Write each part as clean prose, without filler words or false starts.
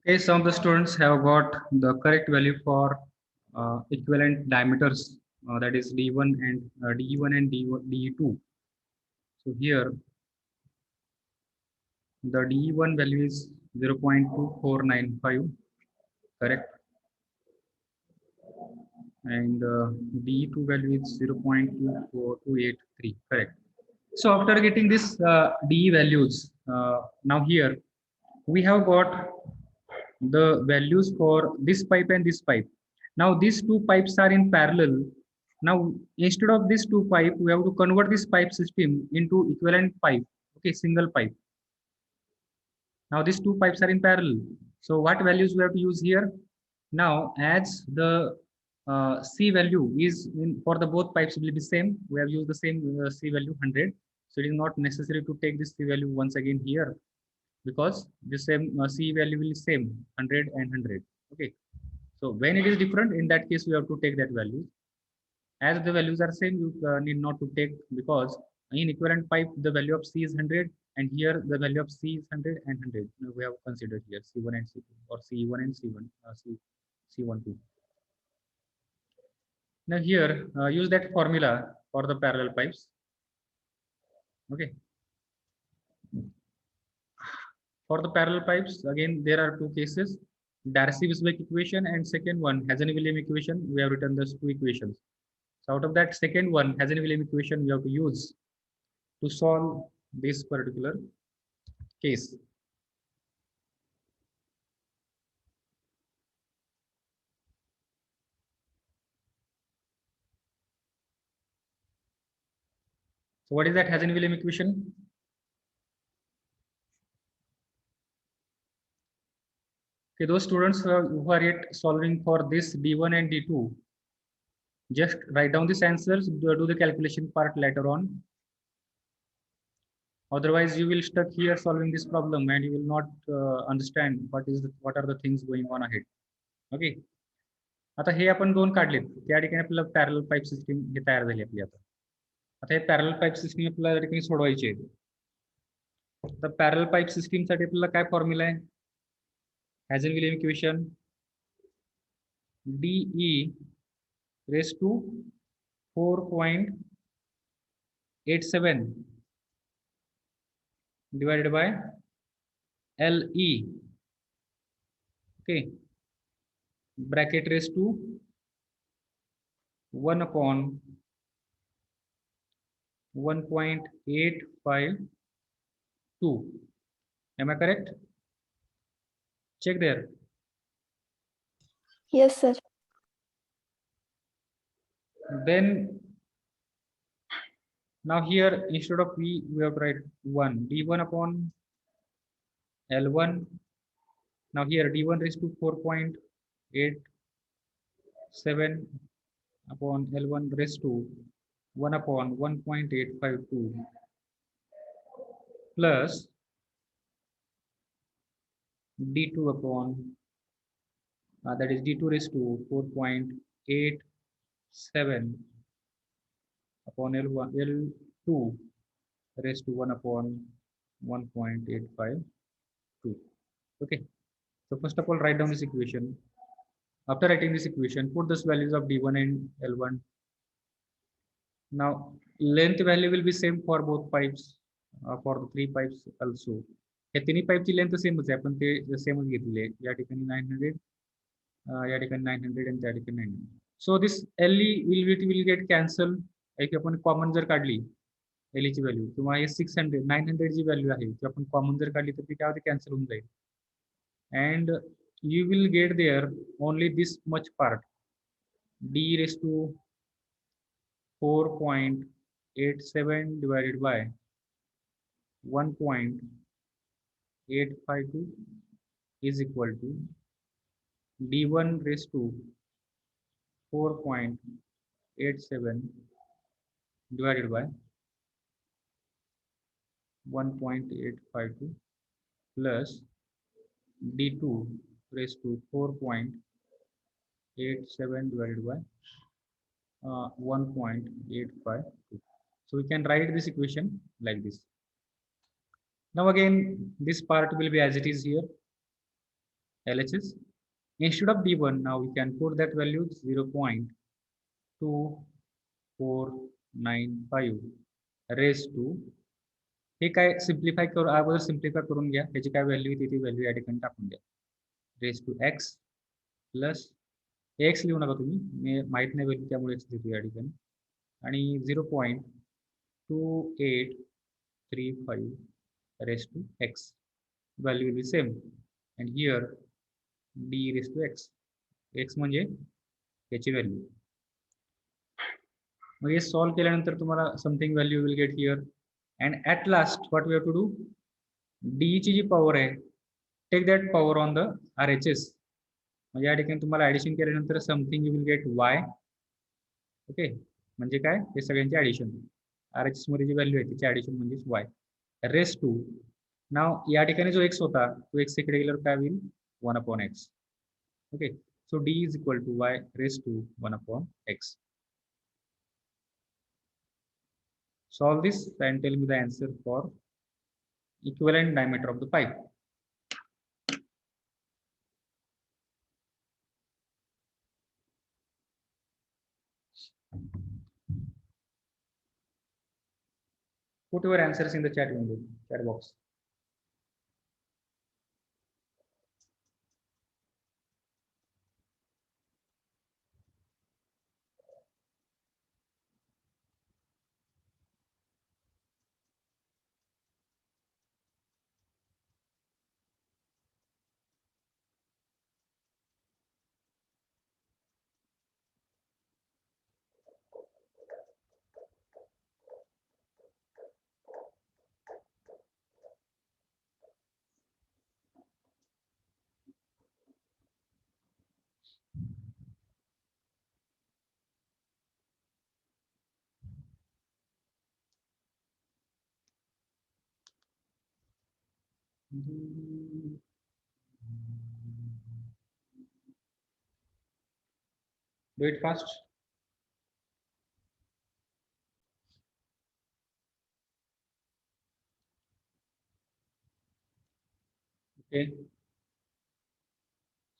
Okay, some of the students have got the correct value for equivalent diameters, that is D1 and DE1 and DE2. So here the DE1 value is 0.2495, correct, and DE2 value is 0.24283, correct. So after getting this DE values, now here we have got the values for this pipe and this pipe. Now these two pipes are in parallel. Now instead of these two pipe, we have to convert this pipe system into equivalent pipe. Okay, single pipe. Now these two pipes are in parallel. So what values we have to use here? Now as the C value is in for the both pipes will be same. We have used the same C value 100. So it is not necessary to take this C value once again here, because the same C value will be same 100 and 100. Okay. So when it is different, in that case, you have to take that value. As the values are same, you need not to take, because in equivalent pipe, the value of C is 100, and here the value of C is 100 and 100. Now we have considered here C1 and C2, or C1 and C1, C1, 2. Now here, use that formula for the parallel pipes. Okay. For the parallel pipes, again, there are two cases. Darcy-Weisbach equation and second one, Hazen-William equation. We have written those two equations. So out of that second one, Hazen-William equation, we have to use to solve this particular case. So what is that Hazen-William equation? Okay, those students who are yet solving for this D1 and D2, just write down these answers, do the calculation part later on. Otherwise, you will stuck here solving this problem and you will not understand what are the things going on ahead. Okay. आता हे आपण दोन काढलेत, त्या ठिकाणी आपल्याला parallel pipe system हे तयार झाली आपली. आता हे पॅरल पाईप सिस्टीम आपल्याला या ठिकाणी सोडवायची आहे. तर पॅरल पाईप सिस्टीम साठी आपल्याला काय फॉर्म्युला आहे? Hazen-William equation DE raised to 4.87 divided by LE. Okay, bracket raised to 1 upon 1.852. Am I correct? Check there. Yes, sir. Then now here instead of V, we have to write 1 D1 upon L1. Now here D1 raised to 4.87 upon L1 raised to 1 upon 1.852 plus D2 upon that is D2 raised to 4.87 upon L2 raised to 1 upon 1.852. Okay. So first of all, write down this equation. After writing this equation, put those values of D1 and L1. Now length value will be same for both pipes, for the three pipes also. हे तिन्ही पाईपची length सेमच आहे, आपण ते सेमच घेतलेली आहे. या ठिकाणी 900, या ठिकाणी 900 आणि त्या ठिकाणी 900. So this LE will get cancel. एक आपण कॉमन जर काढली LE ची व्हॅल्यू, किंवा हे 600 900 जी व्हॅल्यू आहे ती आपण कॉमन जर काढली तर ती काय होते, कॅन्सल होऊन जाईल. And you will get there only this much part, D raised to 4.87 divided by 1.852 is equal to D1 raised to 4.87 divided by 1.852 plus D2 raised to 4.87 divided by 1.852. So we can write this equation like this. Now again, this part will be as it is here. LHS. Instead of D1, now we can put that value 0.2495 raised to, हे काय simplify करू, अगोदर simplify करून घ्या, त्याची काय value येते ती value या ठिकाणी टाकून द्या. Raise to x plus x लिहू नका तुम्ही, मी माहित नाही व्हॅल्यू त्यामुळे एक्स लिहितो या ठिकाणी, आणि 0.2835 raise to x, value will be same, and here d raise to x, x म्हणजे याची व्हॅल्यू. मग हे सॉल्व केल्यानंतर तुम्हाला something value will get here, and at last what we have to do, d ची जी पॉवर आहे take that power on the RHS, म्हणजे या ठिकाणी तुम्हाला ऍडिशन केल्यानंतर something you will get y. Okay, म्हणजे काय, हे सगळ्यांचे ऍडिशन, RHS मध्ये जी व्हॅल्यू आहे त्याची ऍडिशन म्हणजे वाय रेस टू. नाव या ठिकाणी जो एक्स होता तो एक्स इकडे गेल्यावर काय होईल, 1/x. Okay, so d is equal to y raise to 1/x. Solve this and tell me the answer for equivalent diameter of the pipe. Put your answers in the chat window, chat box. Do it fast. Okay.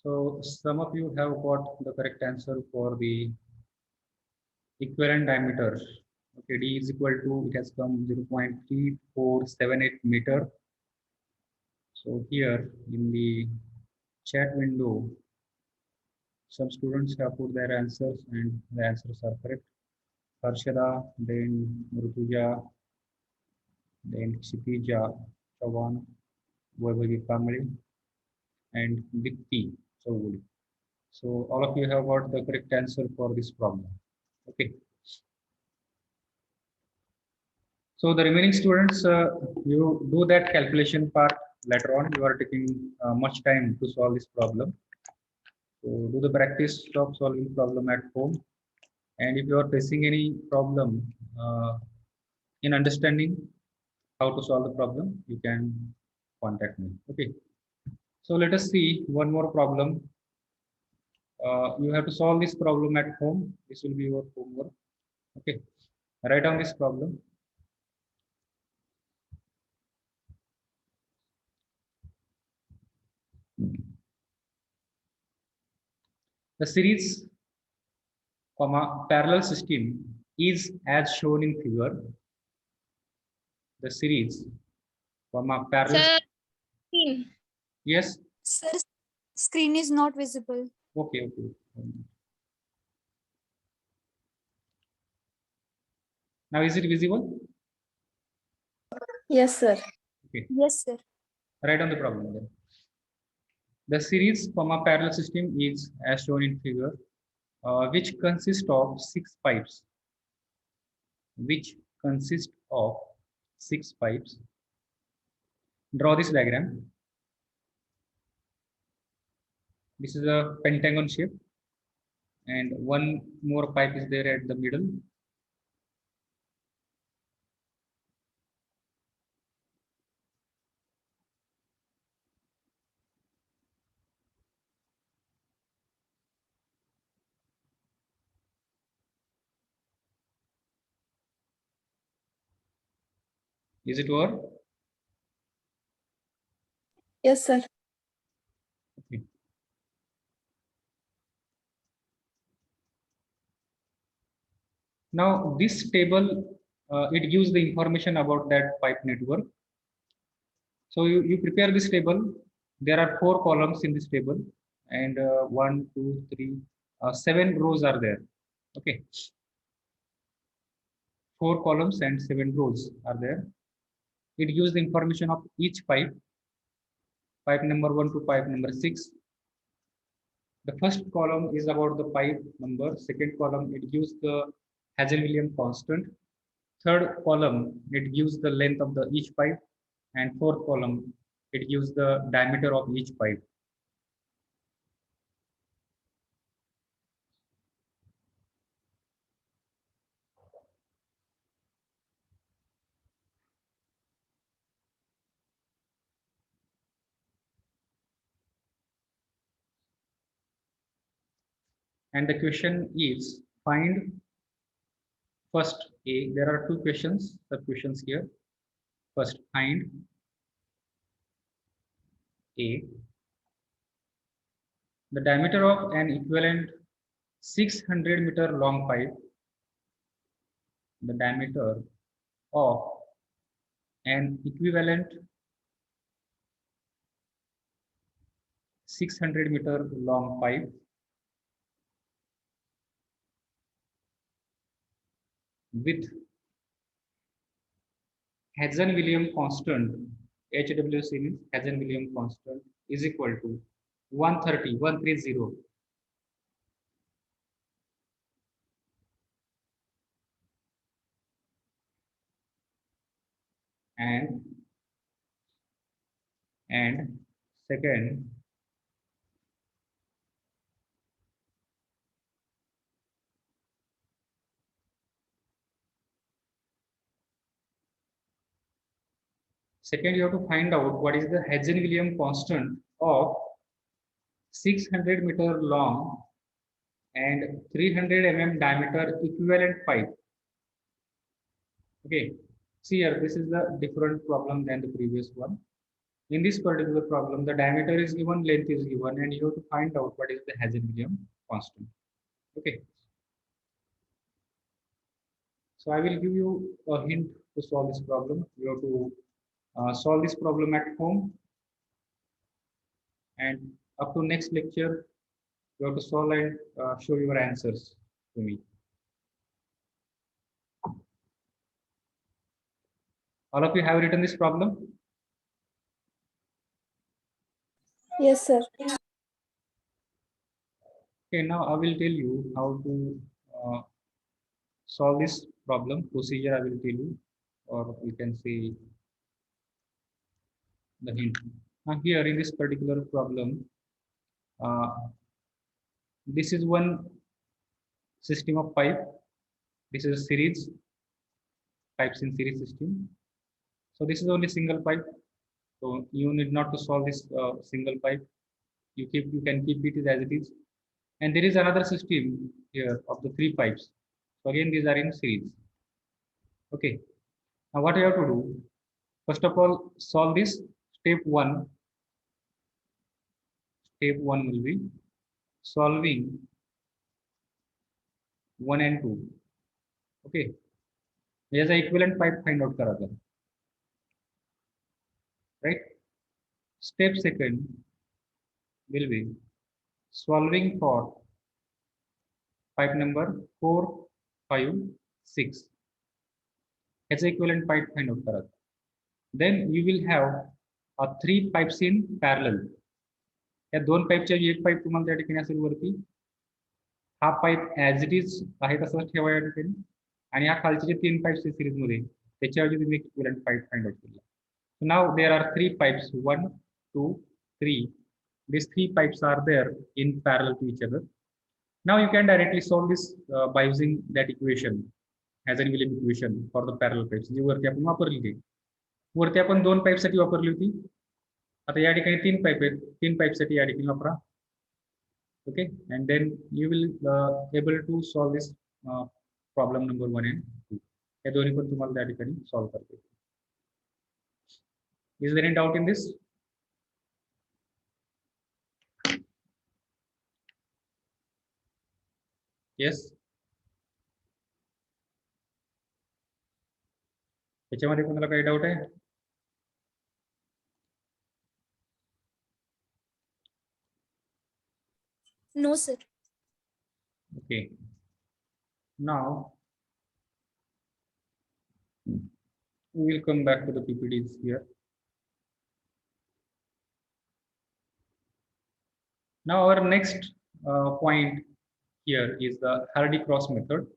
So some of you have got the correct answer for the equivalent diameter. Okay, D is equal to, it has come 0.3478 meter. So here in the chat window, some students have put their answers and the answers are correct. Harshada, then Rutuja, then Kshitija Chavan, Vaibhavi Kamli, and Dipti Chaudhary. So all of you have got the correct answer for this problem. Okay. So the remaining students, you do that calculation part later on. You are taking much time to solve this problem. So do the practice of solving problem at home. And if you are facing any problem in understanding how to solve the problem, you can contact me. Okay. So let us see one more problem. You have to solve this problem at home. This will be your homework. Okay. Write down this problem. The series, parallel system is as shown in figure. The series, parallel. Sir, screen. Yes. Sir, screen is not visible. Okay. Okay. Now is it visible? Yes, sir. Okay. Yes, sir. Write down the problem then. The series, parallel system is as shown in figure, which consists of 6 pipes. Which consists of 6 pipes. Draw this diagram. This is a pentagon shape, and one more pipe is there at the middle. Is it over? Yes, sir. Okay. Now this table, it gives the information about that pipe network. So you prepare this table. There are 4 columns in this table, and 7 rows are there. Okay, 4 columns and 7 rows are there. It gives the information of each pipe, pipe number 1 to pipe number 6. The first column is about the pipe number. Second column, it gives the Hazen-Williams constant. Third column, it gives the length of the each pipe, and fourth column, it gives the diameter of each pipe. And the question is find first A. There are 2 questions, the questions here. First, find A. The diameter of an equivalent 600-meter long pipe. The diameter of an equivalent 600-meter long pipe with Hazen-Williams constant, HWC means Hazen-Williams constant, is equal to 130, and second, you have to find out what is the Hazen-Williams constant of 600-meter long and 300 diameter equivalent pipe. Okay, see here, this is the different problem than the previous one. In this particular problem, the diameter is given, length is given, and you have to find out what is the Hazen-Williams constant. Okay. So I will give you a hint to solve this problem. You have to solve this problem at home, and up to next lecture, you have to solve and show your answers to me. All of you have written this problem? Yes, sir. Okay, now I will tell you how to solve this problem. Procedure I will tell you, or you can say the hint. Now here in this particular problem, uh, this is one system of pipe. This is a series, pipes in series system. So this is only single pipe. So you need not to solve this single pipe. You can keep it as it is. And there is another system here of the 3 pipes. So again, these are in series. Okay. Now what you have to do? First of all, solve this. Step 1. Step 1 will be solving 1 and 2. Okay. As a equivalent pipe find out kara tha. Right. Step 2 will be solving for pipe number 4, 5, 6. As a equivalent pipe find out kara. Then you will have 3 pipes in parallel. या 2 पाईपच्या 1 pipe तुम्हाला त्या ठिकाणी असेल वरती, हा pipe as it is आहे तसंच ठेवा या ठिकाणी, आणि हा खालचे जे 3 पाईप्स आहेत सिरीज मध्ये त्याच्याऐवजी तुम्ही इक्विव्हॅलेंट पाईप फाइंड आउट केला. So now there are 3 pipes, 1, 2, 3. These 3 pipes are there in parallel to each other. Now you can directly solve this by using that equation, Hazen-Williams equation for the parallel pipes. जी वरती आपण वापरली होती, वरती आपण 2 pipe साठी वापरली होती. आता या ठिकाणी 3 पाईप आहेत, 3 पाईप साठी या ठिकाणी वापरा. Okay, and then you will able to solve this problem number 1 and 2. या दोन्ही पण तुम्हाला त्या ठिकाणी सॉल्व करता येईल. Is there any doubt in this? Yes, त्याच्यामध्ये कोणाला काही डाऊट आहे? No, sir. Okay. Now we will come back to the PPTs here. Now our next point here is the Hardy-Cross method.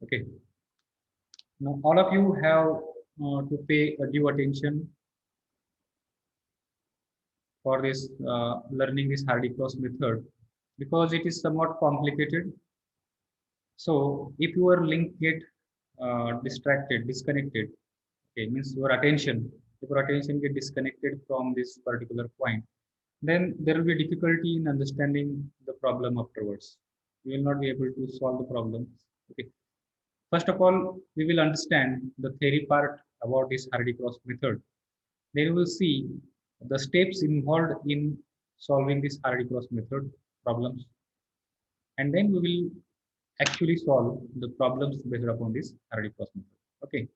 Okay. Now all of you have to pay due attention for this learning this Hardy-Cross method because it is somewhat complicated. So if your link get distracted, disconnected, okay, means if your attention get disconnected from this particular point, then there will be difficulty in understanding the problem afterwards. You will not be able to solve the problem. Okay. First of all, we will understand the theory part about this Hardy-Cross method. Then we will see the steps involved in solving this Hardy-Cross method problems. And then we will actually solve the problems based upon this Hardy-Cross method. Okay.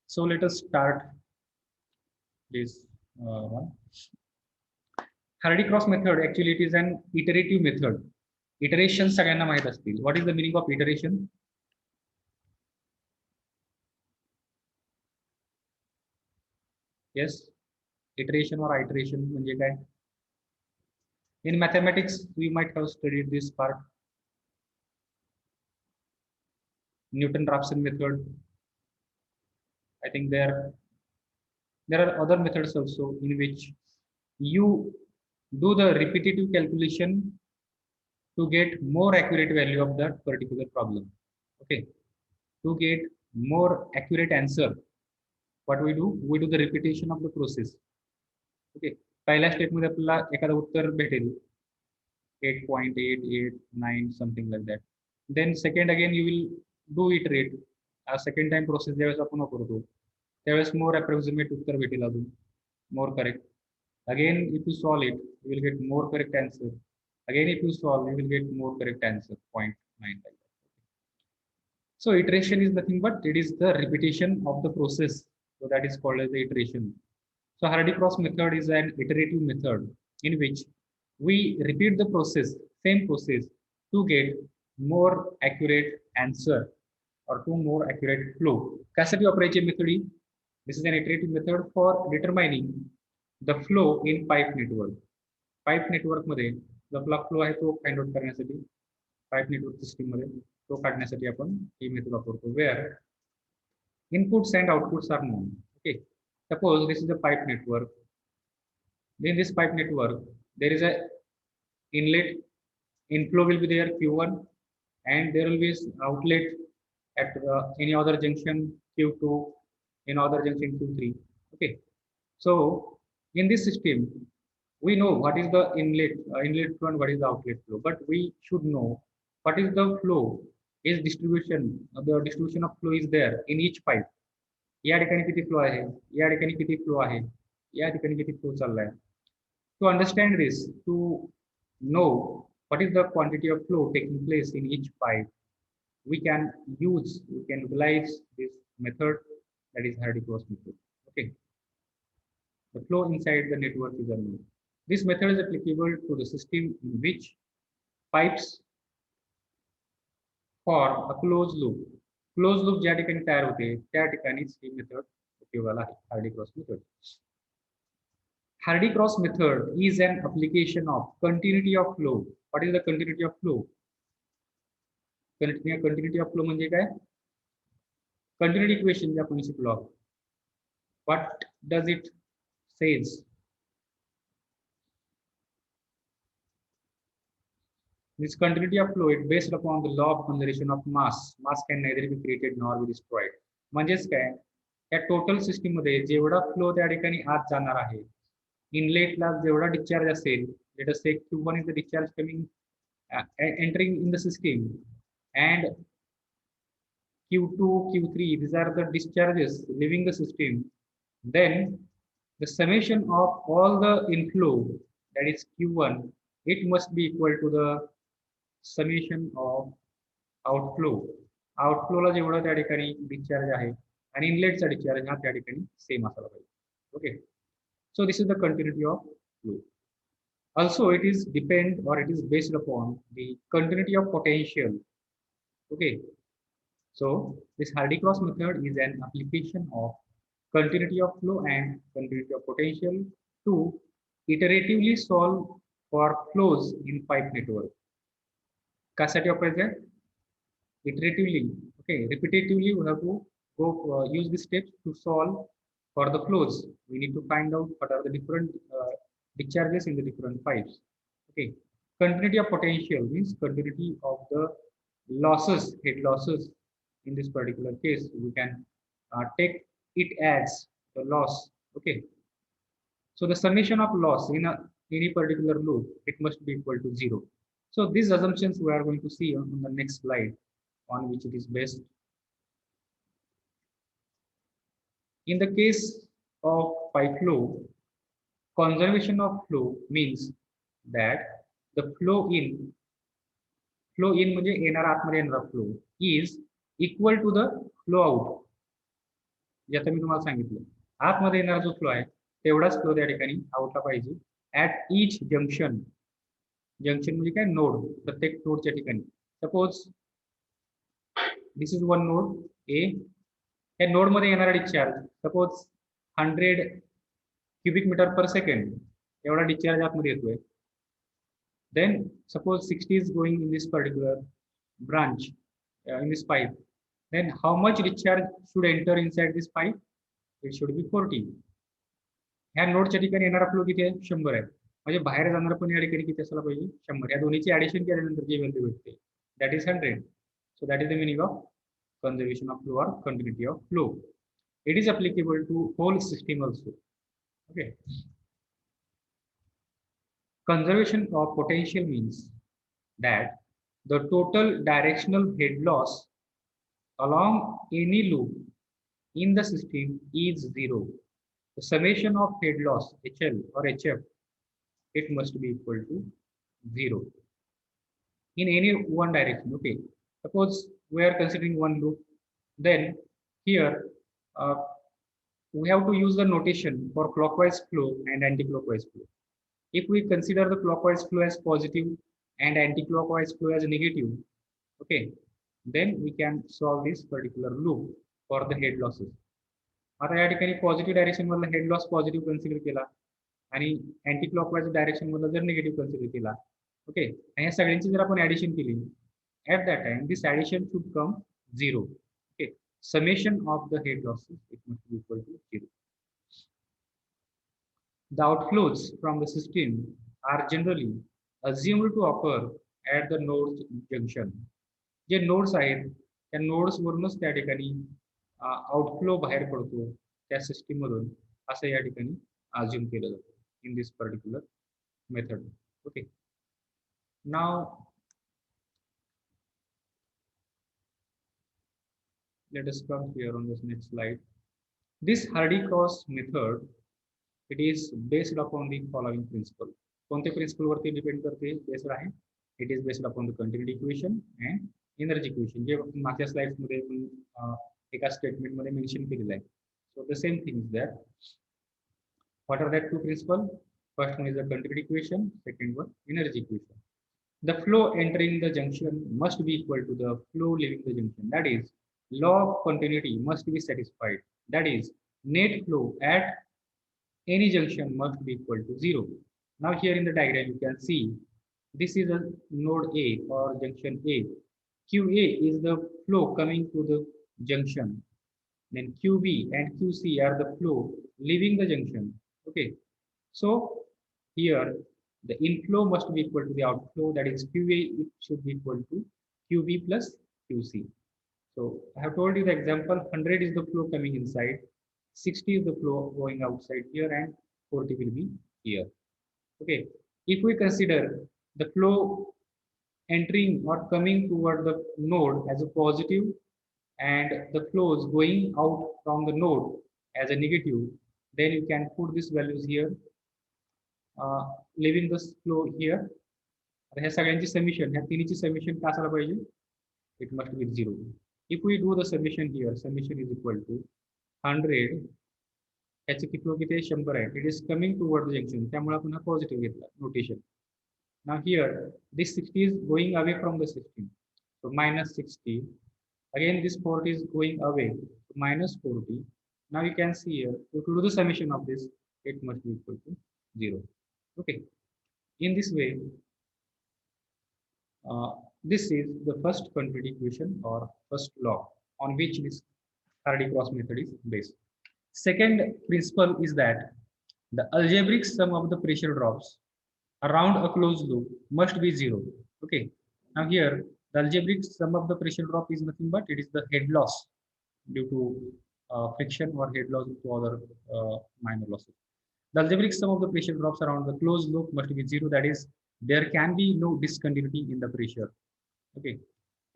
So let us start this one. Hardy-Cross method, actually it is an iterative method. Iteration सगळ्यांना माहित असतील. What is the meaning of iteration? Yes, iteration or iteration म्हणजे काय? In mathematics, we might have studied this part. Newton-Raphson method. I think there are other methods also in which you do the repetitive calculation to get more accurate value of that particular problem. Okay, to get more accurate answer, what we do the repetition of the process. Okay, पहिल्या step मध्ये आपल्याला एखादं उत्तर भेटेल 8.889 something like that. Then second again you will do iterate. Second time process ज्यावेळेस आपण वापरतो त्यावेळेस more approximate उत्तर भेटेल अजून more correct. Again if you solve it you will get more correct answer. Again if you solve you will get more correct answer 0.9 like that. So iteration is nothing but it is the repetition of the process. So that is called as the iteration. So Hardy-Cross method is an iterative method in which we repeat the process, same process, to get more accurate answer or to more accurate flow. कशासाठी वापरायची method he? This is an iterative method for determining the flow in pipe network. Pipe network मध्ये जो आपला flow आहे तो find out करण्यासाठी pipe network system मध्ये तो काढण्यासाठी आपण ही मेथड वापरतो. Where inputs and outputs are known. Okay, suppose this is a pipe network. In this pipe network there is a inlet, inflow will be there Q1, and there will be outlet at any other junction Q2, in other junction Q3. Okay, so in this system we know what is the inlet flow and what is the outlet flow, but we should know what is the flow is distribution. The distribution of flow is there in each pipe. या ठिकाणी किती flow आहे, या ठिकाणी किती flow आहे, या ठिकाणी किती फ्लो चाललाय. To understand this, to know what is the quantity of flow taking place in each pipe, we can utilize this method, that is Hardy-Cross method. Okay, the flow inside the network is unknown. This method is applicable to the system in which pipes for a closed loop ज्या ठिकाणी तयार होते त्या ठिकाणीच ही method उपयोगाला आहे, Hardy-Cross method. Hardy-Cross method is an application of continuity of flow. What is the continuity of flow? Continuity of flow म्हणजे काय? Continuity equation जे आपण शिकलो. What does it says? This continuity of flow is based upon the law of conservation of mass. Mass can neither be created nor be destroyed. म्हणजेच काय? या total system मध्ये जेवढा flow त्या ठिकाणी आत जाणार आहे, इनलेटला जेवढा डिस्चार्ज असेल, लेट अस से Q1 is the discharge coming entering in the system, and Q2, Q3, these are the discharges leaving the system. Then the summation of all the inflow, that is Q1, it must be equal to the summation of outflow, आउटफ्लोला जेवढं त्या ठिकाणी discharge आहे आणि इनलेटचा discharge हा त्या ठिकाणी same असायला पाहिजे. Okay, so this is the continuity of flow. Also it is depend or it is based upon the continuity of potential. Okay, so this Hardy-Cross method is an application of continuity of flow and continuity of potential to iteratively solve for flows in pipe network. कशासाठी वापरायचं आहे? Iteratively, okay, repetitively we have to go use the steps to solve for the flows. We need to find out what are the different discharges in the different pipes. Okay, continuity of potential means continuity of the losses, head losses. In this particular case, we can take it as the loss. Okay, so the summation of loss in any particular loop, it must be equal to 0. So these assumptions we are going to see on the next slide, on which it is based. In the case of pipe flow, conservation of flow means that the flow in म्हणजे येणारा आतमध्ये येणारा flow is equal to the flow out. जे आता मी तुम्हाला सांगितलं, आतमध्ये येणारा जो फ्लो आहे तेवढाच फ्लो त्या ठिकाणी आउटला पाहिजे ऍट ईच जंक्शन. जंक्शन म्हणजे काय? नोड. प्रत्येक नोडच्या ठिकाणी. Suppose this is one node A. या नोड मध्ये येणारा डिस्चार्ज सपोज 100 क्युबिक मीटर पर सेकंड एवढा डिस्चार्ज आतमध्ये येतोय. Then suppose 60 is going in this particular branch in this pipe. Then how much discharge should enter inside this pipe? It should be 40. ह्या नोडच्या ठिकाणी येणारा फ्लो किती आहे? 100 आहे. म्हणजे बाहेर जाणारा पण या ठिकाणी किती असायला पाहिजे? 100. या दोन्हीची ऍडिशन केल्यानंतर जी व्हॅल्यू भेटते that is 100. So that is the meaning of conservation of flow or continuity of flow. It is applicable to whole system also. Okay. Conservation of potential means that the total directional head loss along any loop in the system is 0. The summation of head loss HL or HF, it must be equal to 0 in any one direction. Okay, suppose we are considering one loop, then here we have to use the notation for clockwise flow and anti-clockwise flow. If we consider the clockwise flow as positive and anti-clockwise flow as negative, okay, then we can solve this particular loop for the head losses. आता या ठिकाणी positive direction मधला head loss positive consider केला आणि anti clockwise direction मधला जर negative consider केला. Okay, आणि या सगळ्यांची जर आपण ऍडिशन केली at that time this addition should come 0. Okay, summation of the head losses, it must be equal to 0. The outflows from the system are generally assumed to occur at the nodes junction. J nodes आहेत त्या nodes वरूनच त्या ठिकाणी outflow बाहेर पडतो त्या system मधून, असं या ठिकाणी अज्युम केलं जातं in this particular method. Okay, now let us come here on this next slide. This Hardy-Cross method, it is based upon the following principle. कोणते प्रिन्सिपल वरती डिपेंड करते? बेस्ड आहे. It is based upon the continuity equation and energy equation. जे मागच्या slides मध्ये एका statement मध्ये mention केलेलं आहे. So the same thing is there. What are that two principles? First one is the continuity equation. Second one energy equation. The flow entering the junction must be equal to the flow leaving the junction. That is, law of continuity must be satisfied. That is, net flow at any junction must be equal to 0. Now here in the diagram you can see this is a node A or junction A. QA is the flow coming to the junction. Then QB and QC are the flow leaving the junction. Okay, so here the inflow must be equal to the outflow. That is, QA it should be equal to QB plus QC. So I have told you the example, 100 is the flow coming inside, 60 is the flow going outside here, and 40 will be here. Okay, if we consider the flow entering or coming toward the node as a positive and the flows going out from the node as a negative, then you can put these values here, leaving this flow here. ह्या सगळ्यांची summation, ह्या तिन्हीची summation काय असायला पाहिजे? it must be 0. If we do the summation here, summation is equal to 100, याची किती 100 आहे, it is coming toward the junction, त्यामुळे आपण हा पॉझिटिव्ह घेतला notation. Now here this 60 is going away from the 16, so minus 60. Again this 40 is going away, so minus 40. Now you can see here, to do the summation of this, it must be equal to 0. Okay, in this way, this is the first quantity equation or first law on which this Hardy-Cross method is based. Second principle is that the algebraic sum of the pressure drops around a closed loop must be 0. Okay, now here the algebraic sum of the pressure drop is nothing but it is the head loss due to friction or head loss due to other minor losses. The algebraic sum of the pressure drops around the closed loop must be 0. That is, there can be no discontinuity in the pressure. Okay,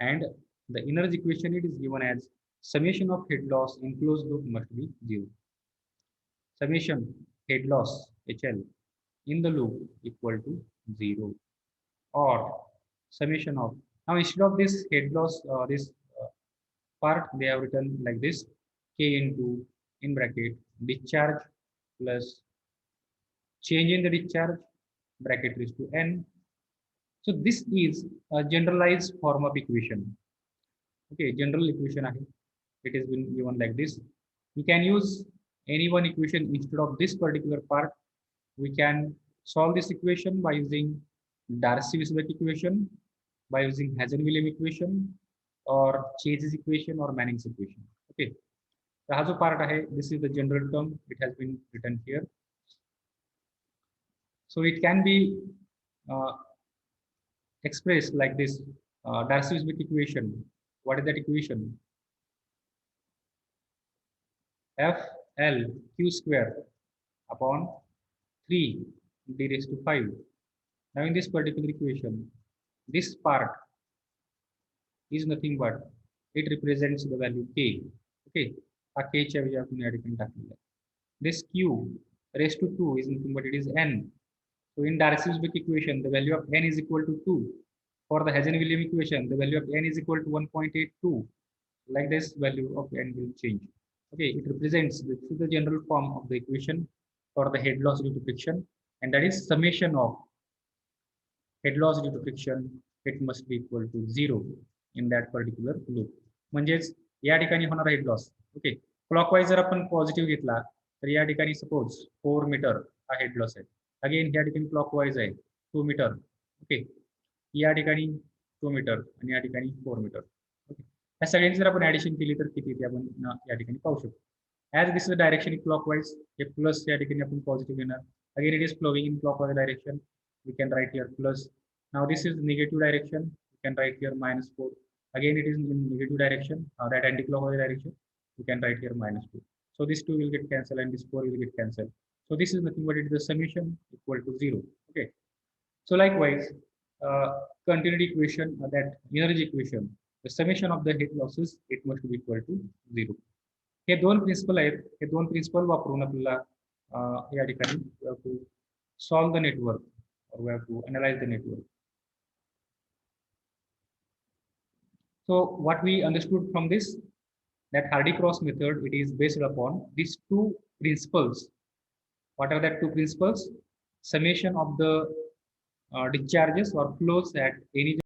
and the energy equation it is given as summation of head loss in closed loop must be 0. Summation head loss HL in the loop equal to 0, or summation of, now instead of this head loss this part they have written like this, K into in bracket discharge plus change in the discharge bracket raised to n. So this is a generalized form of equation. Okay, general equation ahe. It has been given like this. We can use any one equation instead of this particular part. We can solve this equation by using Darcy-Weisbach equation, by using Hazen-Williams equation, or Chase's equation, or Manning's equation. Okay, so ha jo part ahe, this is the general term. It has been written here. So it can be expressed like this, Darcy-Weisbach equation. What is that equation? FLQ square upon 3 d raised to 5. Now in this particular equation, this part is nothing but it represents the value k. Okay, k च्या ऐवजी आपण या ठिकाणी टाकलेला आहे. This q raised to 2 is nothing but it is n. So in Darcy-Weisbach equation, the value of n is equal to 2. For the Hazen-Williams equation, the value of n is equal to 1.82. Like this, value of n will change. Okay, it represents the general form of the equation for the head loss due to friction, and that is summation of head loss due to friction. It must be equal to 0 in that particular loop. म्हणजेच या ठिकाणी होणार head loss. Okay, clockwise जर आपण positive घेतला तर या ठिकाणी सपोज 4 मीटर हा हेड लॉस आहे. अगेन या ठिकाणी क्लॉकवाईज आहे 2 मीटर. ओके, या ठिकाणी 2 मीटर आणि या ठिकाणी 4 मीटर. ओके, या सगळ्यांची जर आपण ऍडिशन केली तर किती ते आपण या ठिकाणी पाहू शकतो. As this is direction clockwise, हे प्लस या ठिकाणी आपण पॉझिटिव्ह घेणार. Again it is flowing in clockwise direction, we can write here plus. Now this is negative direction, you can write here -4. Again it is in negative direction, that anti-clockwise direction, you can write here -2. So this 2 will get cancelled and this 4 will get cancelled. So this is nothing but it is the summation equal to 0. Okay, so likewise continuity equation, that energy equation, the summation of the head losses it must be equal to 0. हे दोन principal आहेत. हे दोन principal वापरून आपल्याला या ठिकाणी to solve the network, or we have to analyze the network. So what we understood from this, that Hardy-Cross method, it is based upon these two principles. What are that two principles? Summation of the discharges or flows at any